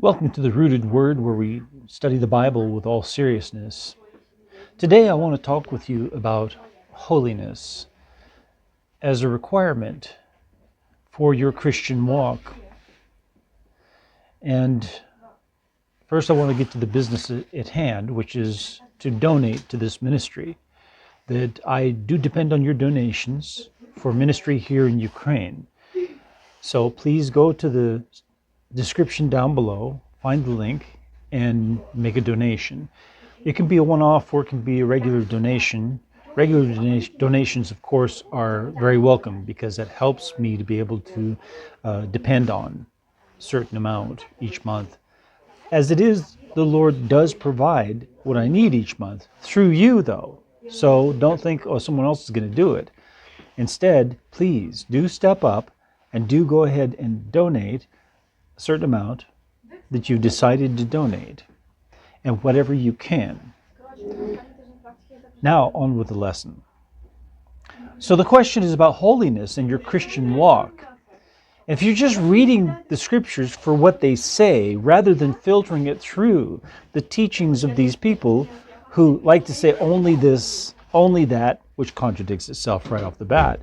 Welcome to the Rooted Word, where we study the Bible with all seriousness. Today I want to talk with you about holiness as a requirement for your Christian walk. And first I want to get to the business at hand, which is to donate to this ministry. That I do depend on your donations for ministry here in Ukraine. So please go to the description down below, find the link, and make a donation. It can be a one-off or it can be a regular donation. Donations, of course, are very welcome because it helps me to be able to depend on a certain amount each month. As it is, the Lord does provide what I need each month through you, though. So don't think, oh, someone else is going to do it. Instead, please do step up and do go ahead and donate a certain amount that you decided to donate, and whatever you can. Now on with the lesson. So the question is about holiness in your Christian walk. If you're just reading the scriptures for what they say, rather than filtering it through the teachings of these people who like to say only this, only that, which contradicts itself right off the bat.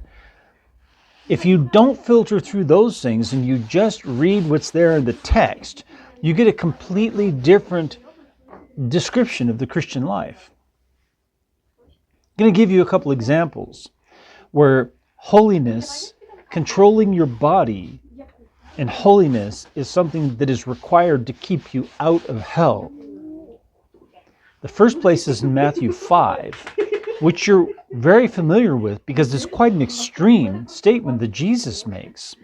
If you don't filter through those things and you just read what's there in the text, you get a completely different description of the Christian life. I'm going to give you a couple examples where holiness, controlling your body, and holiness is something that is required to keep you out of hell. The first place is in Matthew 5, which you're very familiar with because it's quite an extreme statement that Jesus makes.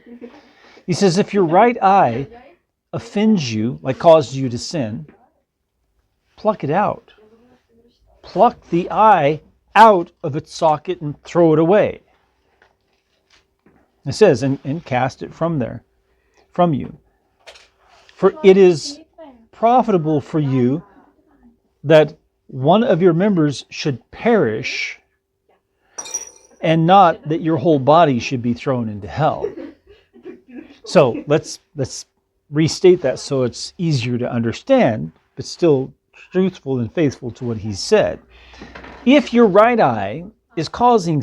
He says, if your right eye offends you, like causes you to sin, pluck it out. Pluck the eye out of its socket and throw it away. It says, and cast it from you. For it is profitable for you that one of your members should perish, and not that your whole body should be thrown into hell. So let's restate that so it's easier to understand, but still truthful and faithful to what he said. If your right eye is causing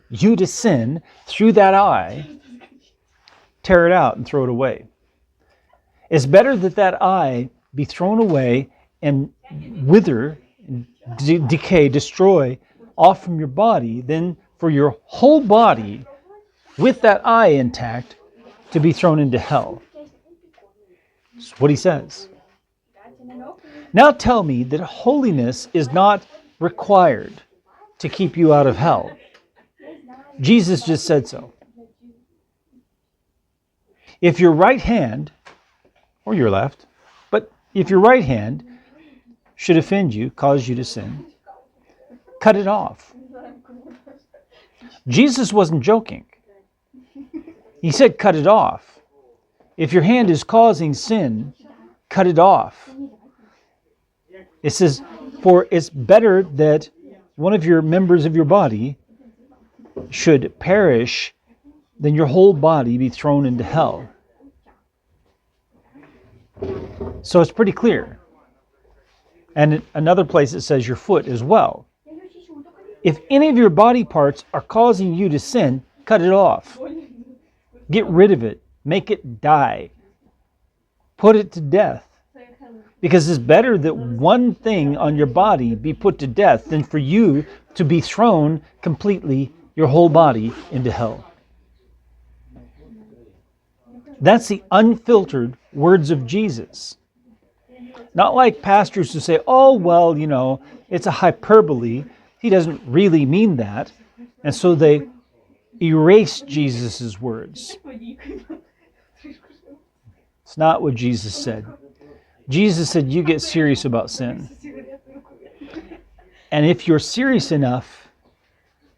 you to sin through that eye, tear it out and throw it away. It's better that eye be thrown away and wither, decay, destroy off from your body than for your whole body with that eye intact to be thrown into hell. That's what he says. Now tell me that holiness is not required to keep you out of hell. Jesus just said so. If your right hand, or your left, but if your right hand should offend you, cause you to sin, cut it off. Jesus wasn't joking. He said cut it off. If your hand is causing sin, cut it off. It says, for it's better that one of your members of your body should perish than your whole body be thrown into hell. So it's pretty clear. And in another place it says your foot as well. If any of your body parts are causing you to sin, cut it off. Get rid of it. Make it die. Put it to death. Because it's better that one thing on your body be put to death than for you to be thrown completely, your whole body, into hell. That's the unfiltered words of Jesus. Not like pastors who say, oh, well, it's a hyperbole. He doesn't really mean that. And so they erase Jesus' words. It's not what Jesus said. Jesus said, you get serious about sin. And if you're serious enough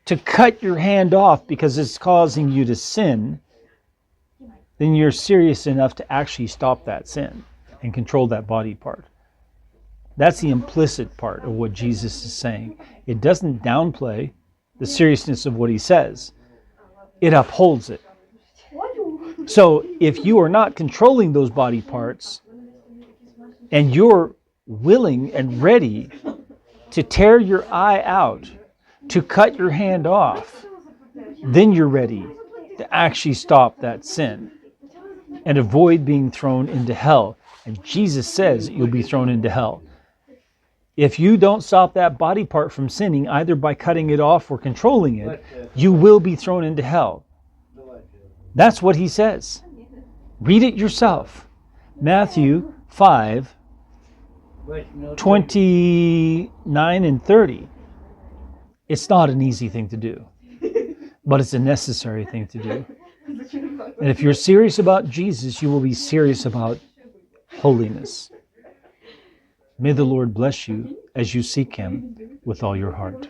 to cut your hand off because it's causing you to sin, then you're serious enough to actually stop that sin and control that body part. That's the implicit part of what Jesus is saying. It doesn't downplay the seriousness of what he says. It upholds it. So if you are not controlling those body parts and you're willing and ready to tear your eye out, to cut your hand off, then you're ready to actually stop that sin and avoid being thrown into hell. And Jesus says you'll be thrown into hell. If you don't stop that body part from sinning, either by cutting it off or controlling it, you will be thrown into hell. That's what he says. Read it yourself. Matthew 5, 29 and 30. It's not an easy thing to do, but it's a necessary thing to do. And if you're serious about Jesus, you will be serious about holiness. May the Lord bless you as you seek him with all your heart.